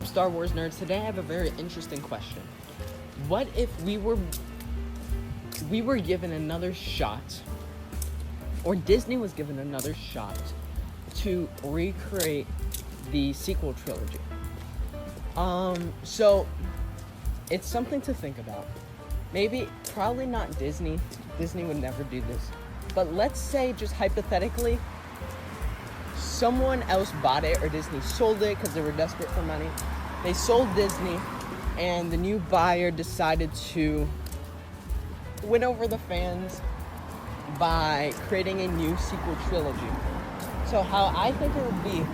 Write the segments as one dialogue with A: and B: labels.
A: Star Wars nerds? Today I have a very interesting question. What if we were given another shot, or Disney was given another shot to recreate the sequel trilogy? So it's something to think about. Probably not Disney. Disney would never do this. But let's say, just hypothetically, someone else bought it, or Disney sold it because they were desperate for money. They sold Disney, and the new buyer decided to win over the fans by creating a new sequel trilogy. So how I think it would be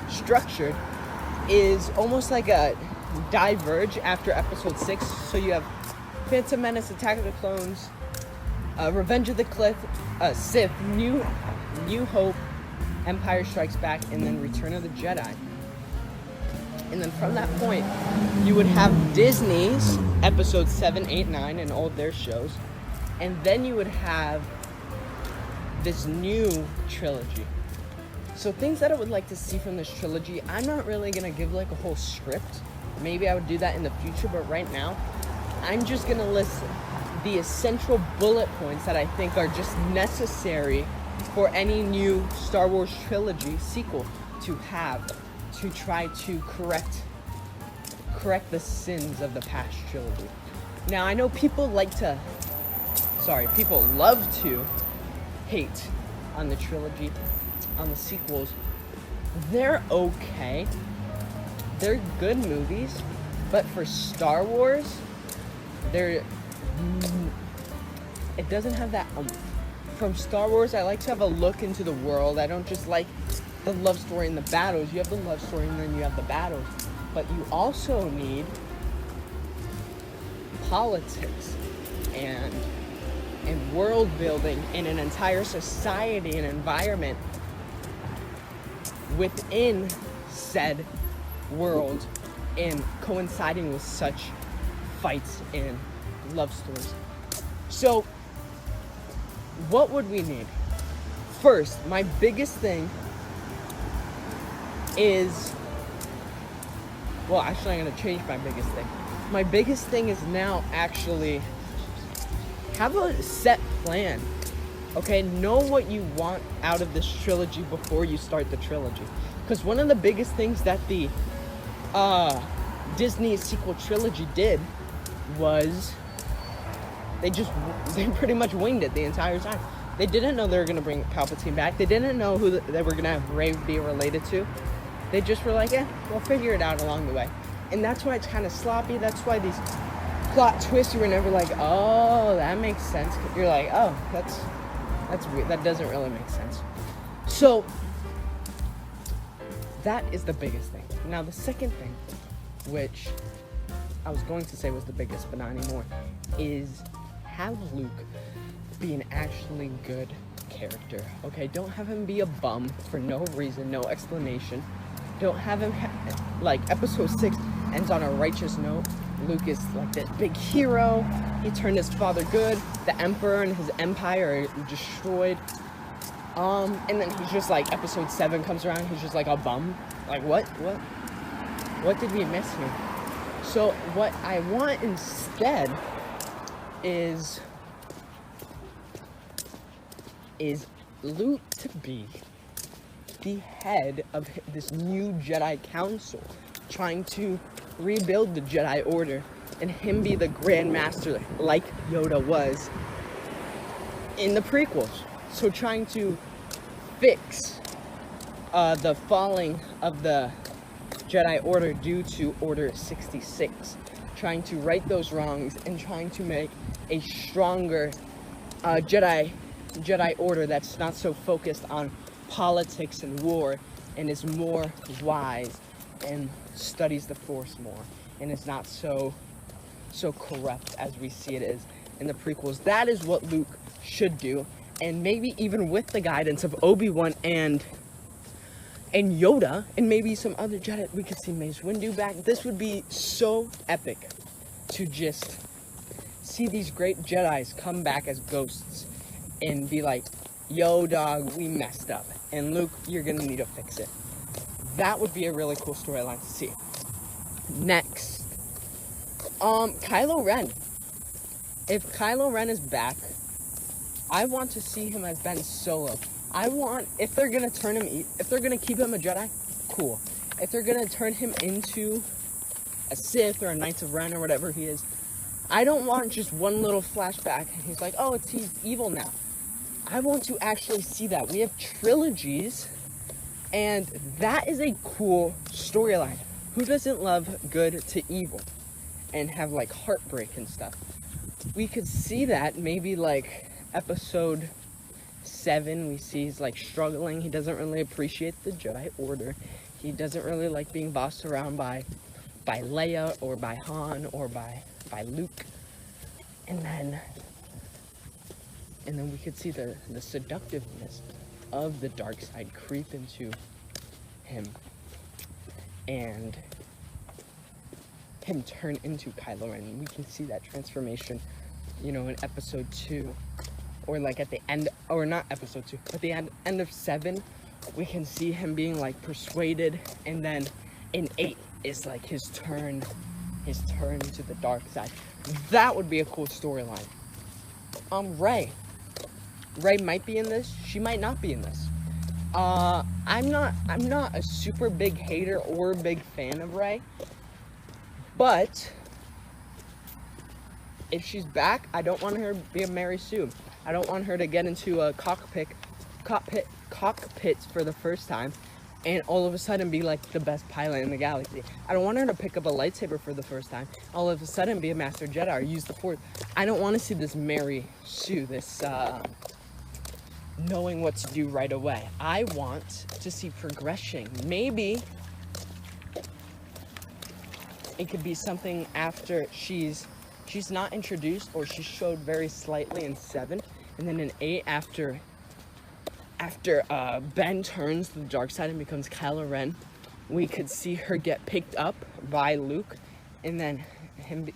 A: structured is almost like a diverge after episode 6. So you have Phantom Menace, Attack of the Clones, Revenge of the Sith, New Hope, Empire Strikes Back, and then Return of the Jedi. And then from that point, you would have Disney's episodes 7, 8, 9, and all their shows. And then you would have this new trilogy. So things that I would like to see from this trilogy, I'm not really going to give like a whole script. Maybe I would do that in the future, but right now, I'm just going to list the essential bullet points that I think are just necessary for any new Star Wars trilogy sequel to have, to try to correct the sins of the past trilogy. Now, I know people love to hate on the trilogy, on the sequels. They're okay. They're good movies, but for Star Wars, it doesn't have that From Star Wars, I like to have a look into the world. I don't just like the love story and the battles. You have the love story and then you have the battles. But you also need politics and world building in an entire society and environment within said world, and coinciding with such fights and love stories. So what would we need? First, my biggest thing is, well, actually I'm going to change my biggest thing. My biggest thing is now actually have a set plan. Okay, know what you want out of this trilogy before you start the trilogy. Because one of the biggest things that the Disney sequel trilogy did was they pretty much winged it the entire time. They didn't know they were going to bring Palpatine back. They didn't know who they were going to have Rey be related to. They just were like, we'll figure it out along the way. And that's why it's kind of sloppy. That's why these plot twists, you were never like, oh, that makes sense. You're like, oh, that's weird. That doesn't really make sense. So that is the biggest thing. Now, the second thing, which I was going to say was the biggest, but not anymore, is have Luke be an actually good character. Okay, don't have him be a bum for no reason, no explanation. Don't have him like episode 6 ends on a righteous note. Luke is like this big hero. He turned his father good. The Emperor and his empire are destroyed. And then he's just like, episode 7 comes around, he's just like a bum. Like, what did we miss here? So what I want instead is Luke to be the head of this new Jedi Council, trying to rebuild the Jedi Order, and him be the Grand Master like Yoda was in the prequels. So trying to fix the falling of the Jedi Order due to Order 66, trying to right those wrongs and trying to make a stronger Jedi Order that's not so focused on politics and war, and is more wise and studies the Force more, and is not so corrupt as we see it is in the prequels. That is what Luke should do, and maybe even with the guidance of Obi-Wan and Yoda, and maybe some other Jedi, we could see Mace Windu back. This would be so epic to just see these great Jedis come back as ghosts and be like, yo dog, we messed up, and Luke, you're gonna need to fix it. That would be a really cool storyline to see. Next, Kylo Ren. If Kylo Ren is back, I want to see him as Ben Solo. If they're gonna if they're gonna keep him a Jedi, cool. If they're gonna turn him into a Sith or a Knights of Ren or whatever he is, I don't want just one little flashback and he's like, oh, he's evil now. I want to actually see that. We have trilogies, and that is a cool storyline. Who doesn't love good to evil and have like heartbreak and stuff? We could see that maybe like episode 7, we see he's like struggling. He doesn't really appreciate the Jedi Order. He doesn't really like being bossed around by Leia or by Han or by Luke. And then we could see the seductiveness of the dark side creep into him and him turn into Kylo Ren. We can see that transformation, you know, in episode 2, or like at the end, or not episode 2, but the end of 7, we can see him being like persuaded, and then in 8 is like his turn to the dark side. That would be a cool storyline. Rey might be in this. She might not be in this. I'm not a super big hater or big fan of Rey, but if she's back, I don't want her to be a Mary Sue. I don't want her to get into a cockpits for the first time and all of a sudden be like the best pilot in the galaxy. I don't want her to pick up a lightsaber for the first time, all of a sudden be a master Jedi or use the Force. I don't want to see this Mary Sue, this knowing what to do right away. I want to see progression. Maybe it could be something after she's not introduced, or she showed very slightly in 7, and then in 8, after Ben turns to the dark side and becomes Kylo Ren, we could see her get picked up by Luke, and then him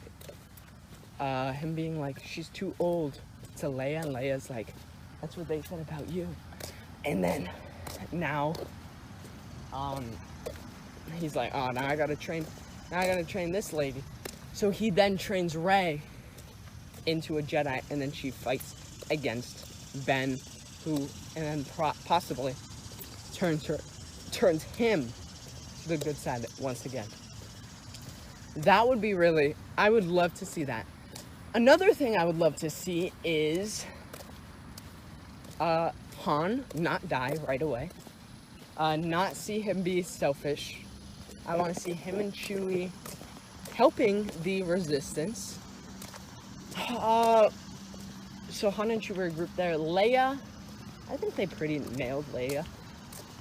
A: being like, she's too old, to Leia, and Leia's like, that's what they said about you. And then now he's like, oh, now I gotta train this lady. So he then trains Rey into a Jedi, and then she fights against Ben, and then possibly turns him to the good side once again. That would be I would love to see that. Another thing I would love to see is Han not die right away. Not see him be selfish. I want to see him and Chewie helping the Resistance. So Han and Chewie were a group there. Leia, I think they pretty nailed Leia.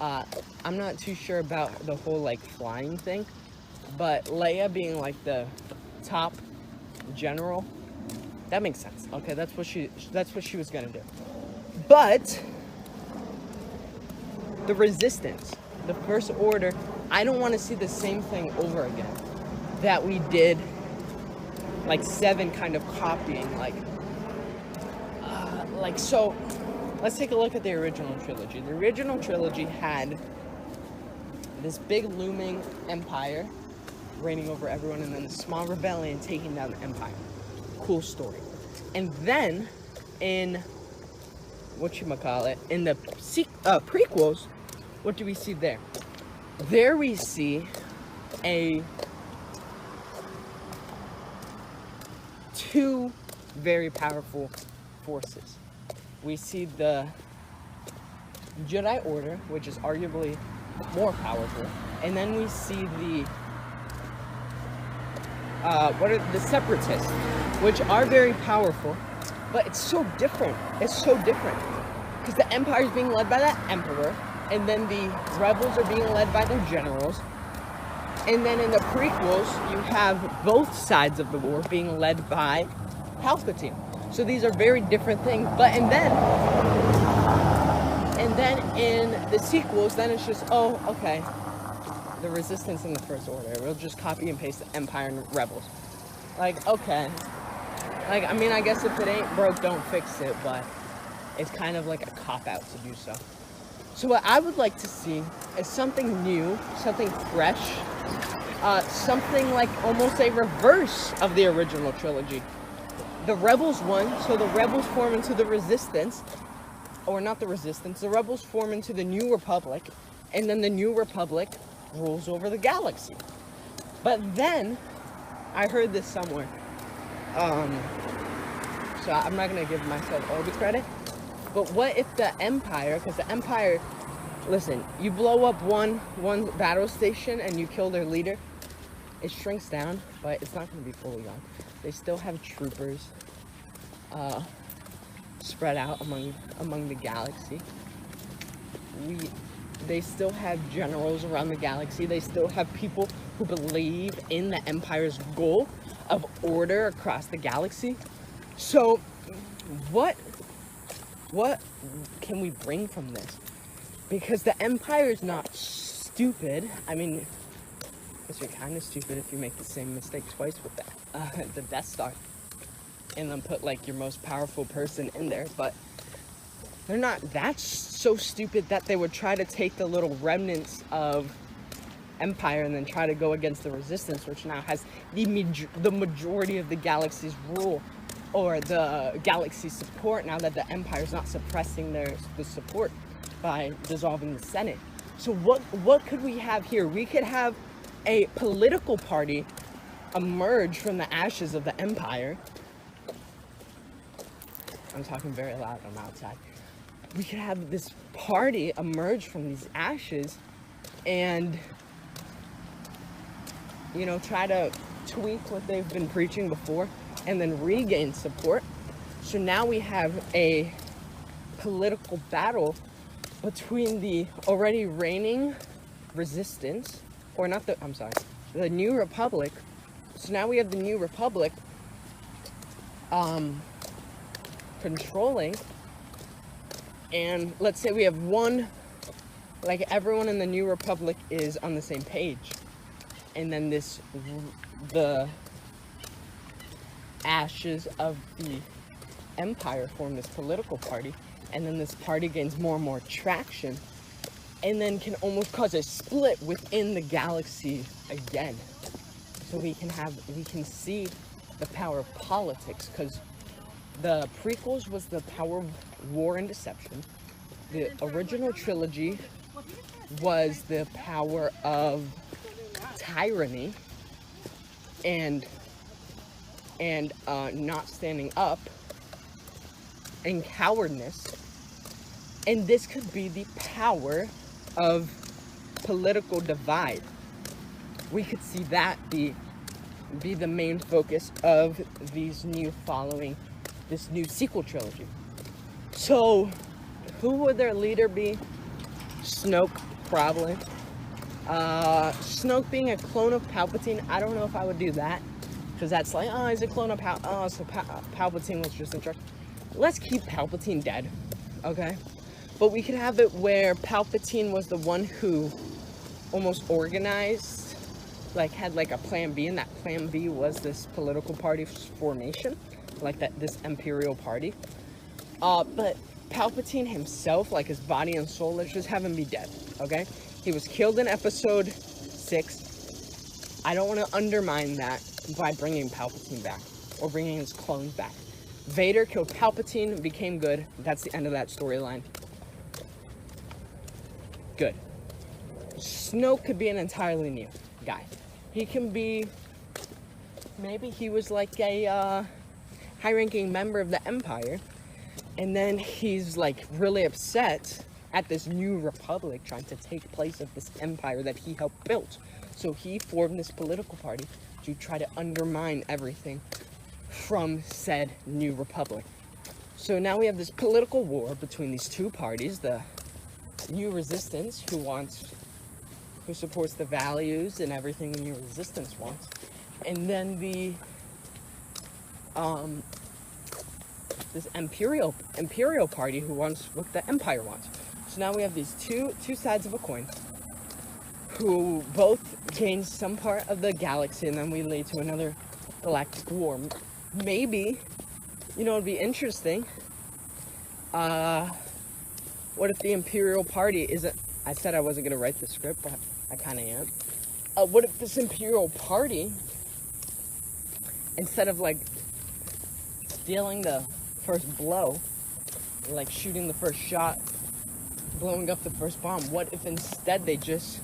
A: I'm not too sure about the whole like flying thing, but Leia being like the top general, that makes sense. Okay, that's what she was gonna do. But the Resistance, the First Order, I don't want to see the same thing over again that we did, like 7 kind of copying, so let's take a look at the original trilogy. The original trilogy had this big looming empire reigning over everyone, and then a small rebellion taking down the empire. Cool story. And then in in the prequels, what do we see there? There we see two very powerful forces. We see the Jedi Order, which is arguably more powerful, and then we see the Separatists, which are very powerful, but it's so different. It's so different because the Empire is being led by the Emperor, and then the rebels are being led by their generals. And then in the prequels, you have both sides of the war being led by Palpatine. So these are very different things. And then in the sequels, then it's just, oh, okay, the Resistance and the First Order. We'll just copy and paste the Empire and Rebels. Like, okay. Like, I mean, I guess if it ain't broke, don't fix it, but it's kind of like a cop-out to do so. So what I would like to see is something new, something fresh, something like almost a reverse of the original trilogy. The Rebels won, so the Rebels form into the Resistance, or not the Resistance, the Rebels form into the New Republic, and then the New Republic rules over the galaxy. But then, I heard this somewhere, so I'm not going to give myself all the credit, but what if the Empire, because the Empire, listen, you blow up one battle station and you kill their leader, it shrinks down, but it's not going to be fully gone. They still have troopers spread out among the galaxy. They still have generals around the galaxy. They still have people who believe in the Empire's goal of order across the galaxy. So, what can we bring from this? Because the Empire is not stupid. I mean, I guess you're kind of stupid if you make the same mistake twice with the Death Star. And then put, like, your most powerful person in there. But they're not that so stupid that they would try to take the little remnants of Empire and then try to go against the Resistance, which now has the majority of the galaxy's rule, or the galaxy's support, now that the Empire's not suppressing the support by dissolving the Senate. So what could we have here? We could have a political party emerge from the ashes of the Empire. I'm talking very loud, I'm outside. We could have this party emerge from these ashes and, you know, try to tweak what they've been preaching before and then regain support. So now we have a political battle between the already reigning Resistance, or not the, I'm sorry, the New Republic. So now we have the New Republic controlling, and let's say we have one, like everyone in the New Republic is on the same page, and then the ashes of the Empire form this political party, and then this party gains more and more traction, and then can almost cause a split within the galaxy again. So we can see the power of politics, because the prequels was the power of war and deception. The original trilogy was the power of tyranny and not standing up and cowardness. And this could be the power of political divide. We could see that be the main focus of these this new sequel trilogy. So, who would their leader be? Snoke, probably. Snoke being a clone of Palpatine, I don't know if I would do that, because that's like, oh, he's a clone of Palpatine was just in charge. Let's keep Palpatine dead, okay? But we could have it where Palpatine was the one who almost organized, like had like a plan B, and that plan B was this political party formation, like this Imperial party. But Palpatine himself, like his body and soul, let's just have him be dead, okay? He was killed in episode 6. I don't want to undermine that by bringing Palpatine back, or bringing his clones back. Vader killed Palpatine, became good. That's the end of that storyline. Good. Snoke could be an entirely new guy. He can be, maybe he was like a high-ranking member of the Empire, and then he's like really upset at this New Republic trying to take place of this Empire that he helped build. So he formed this political party to try to undermine everything from said New Republic. So now we have this political war between these two parties, the New Resistance, who supports the values and everything the New Resistance wants, and then the this Imperial party who wants what the Empire wants. So now we have these two sides of a coin, who both gain some part of the galaxy, and then we lead to another galactic war. Maybe, you know, it'd be interesting What if the Imperial Party isn't... I said I wasn't going to write the script, but I kind of am. What if this Imperial Party, instead of, like, stealing the first blow, like shooting the first shot, blowing up the first bomb, what if instead they just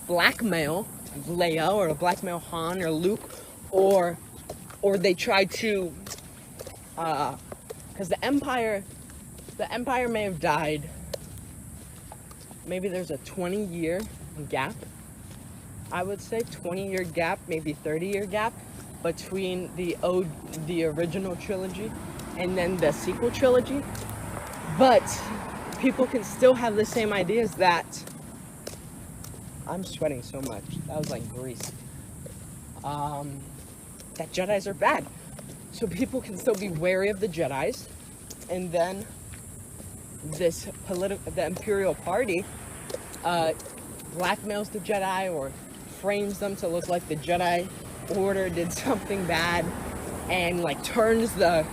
A: blackmail Leia, or blackmail Han or Luke, or they try to, because the Empire may have died. Maybe there's a 20-year gap. I would say 20-year gap, maybe 30-year gap between the original trilogy and then the sequel trilogy. But people can still have the same ideas that... I'm sweating so much. That was like grease. That Jedis are bad. So people can still be wary of the Jedis. And then the Imperial Party blackmails the Jedi or frames them to look like the Jedi Order did something bad, and like turns the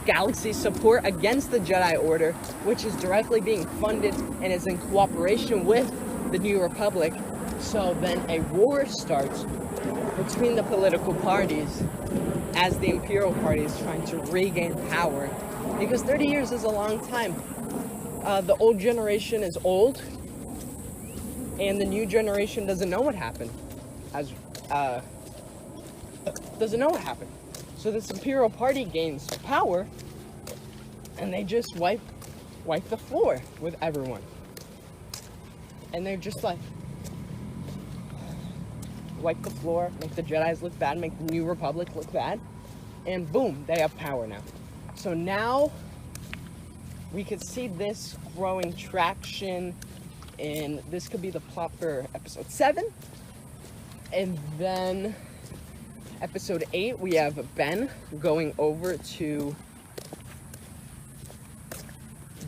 A: galaxy's support against the Jedi Order, which is directly being funded and is in cooperation with the New Republic. So then a war starts between the political parties as the Imperial Party is trying to regain power, because 30 years is a long time. The old generation is old, and the new generation doesn't know what happened. Doesn't know what happened. So this Imperial Party gains power, and they just wipe the floor with everyone. And they're just like, wipe the floor, make the Jedis look bad, make the New Republic look bad, and boom, they have power now. So now we could see this growing traction, and this could be the plot for episode 7. And then episode 8, we have Ben going over to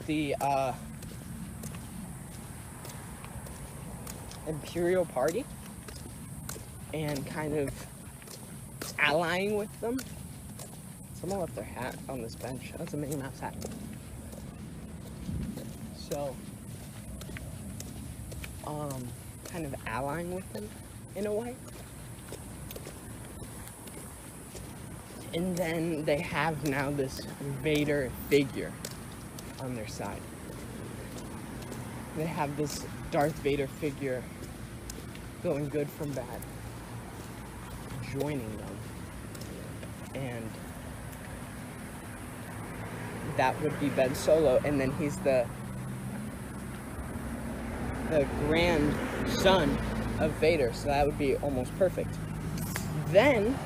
A: the Imperial Party and kind of allying with them. Someone left their hat on this bench. That's a Minnie Mouse hat. So, kind of allying with them in a way. And then they have now this Vader figure on their side. They have this Darth Vader figure going good from bad, joining them. And that would be Ben Solo, and then he's the grandson of Vader, so that would be almost perfect. Then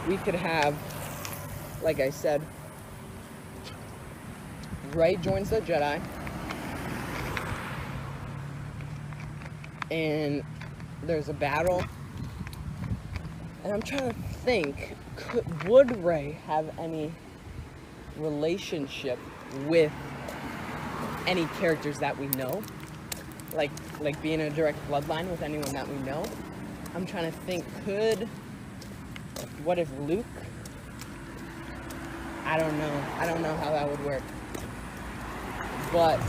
A: we could have, like I said, Rey joins the Jedi, and there's a battle, and I'm trying to think, would Rey have any relationship with any characters that we know, like being a direct bloodline with anyone that we know? I'm trying to think, what if Luke? I don't know how that would work, but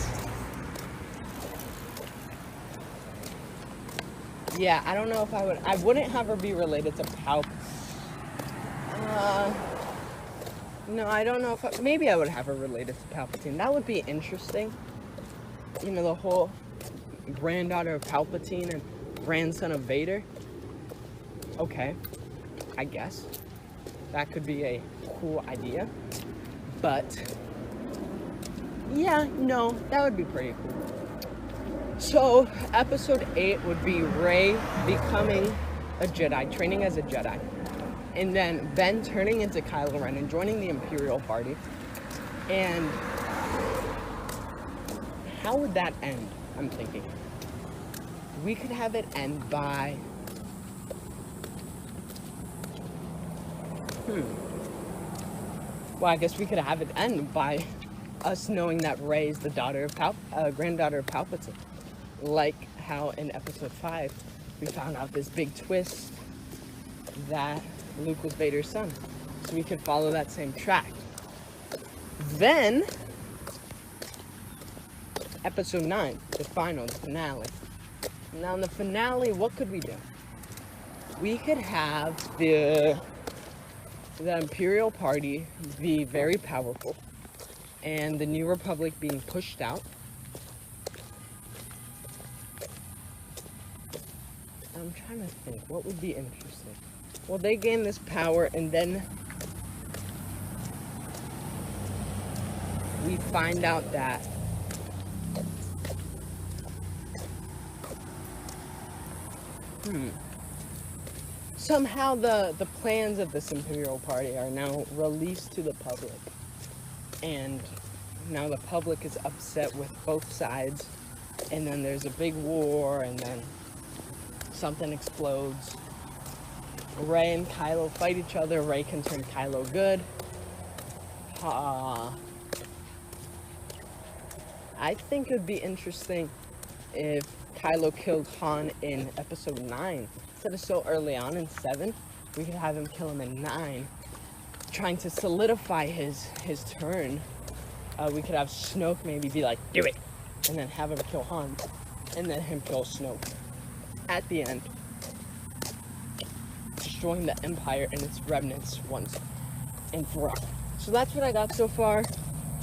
A: yeah, I don't know if I wouldn't have her be related to Palpatine. No, I don't know if maybe I would have her related to Palpatine. That would be interesting. You know, the whole granddaughter of Palpatine and grandson of Vader. Okay, I guess that could be a cool idea. But yeah, no, that would be pretty cool. So episode 8 would be Rey becoming a Jedi, training as a Jedi. And then Ben turning into Kylo Ren and joining the Imperial Party. And how would that end? I'm thinking. We could have it end by... Well, I guess we could have it end by us knowing that Rey is the daughter of granddaughter of Palpatine. Like how in episode 5, we found out this big twist that Luke was Vader's son. So we could follow that same track. Then episode 9, the final, the finale. Now in the finale, what could we do? We could have the Imperial Party be very powerful and the New Republic being pushed out. I'm trying to think, what would be interesting? Well, they gain this power and then we find out that somehow the plans of this Imperial Party are now released to the public. And now the public is upset with both sides. And then there's a big war, and then something explodes. Rey and Kylo fight each other. Rey can turn Kylo good. I think it would be interesting if Kylo killed Han in episode 9. Instead of so early on in 7, we could have him kill him in 9, trying to solidify his turn. We could have Snoke maybe be like, do it, and then have him kill Han, and then him kill Snoke at the end, destroying the Empire and its remnants once and for all. So that's what I got so far.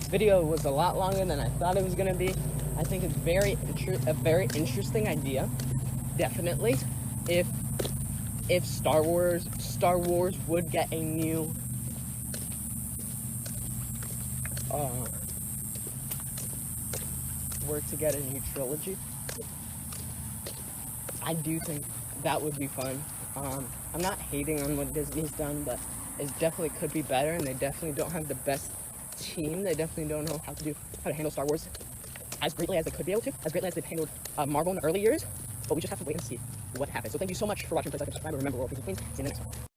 A: Video was a lot longer than I thought it was gonna be. I think it's a very interesting idea. Definitely, if Star Wars would get a new were to get a new trilogy, I do think that would be fun. I'm not hating on what Disney's done, but it definitely could be better, and they definitely don't have the best team. They definitely don't know how to handle Star Wars as greatly as they could be able to, as greatly as they've handled Marvel in the early years. But we just have to wait and see what happens. So thank you so much for watching. Please like and subscribe. And remember, we're all kings and queens. See you in the next one.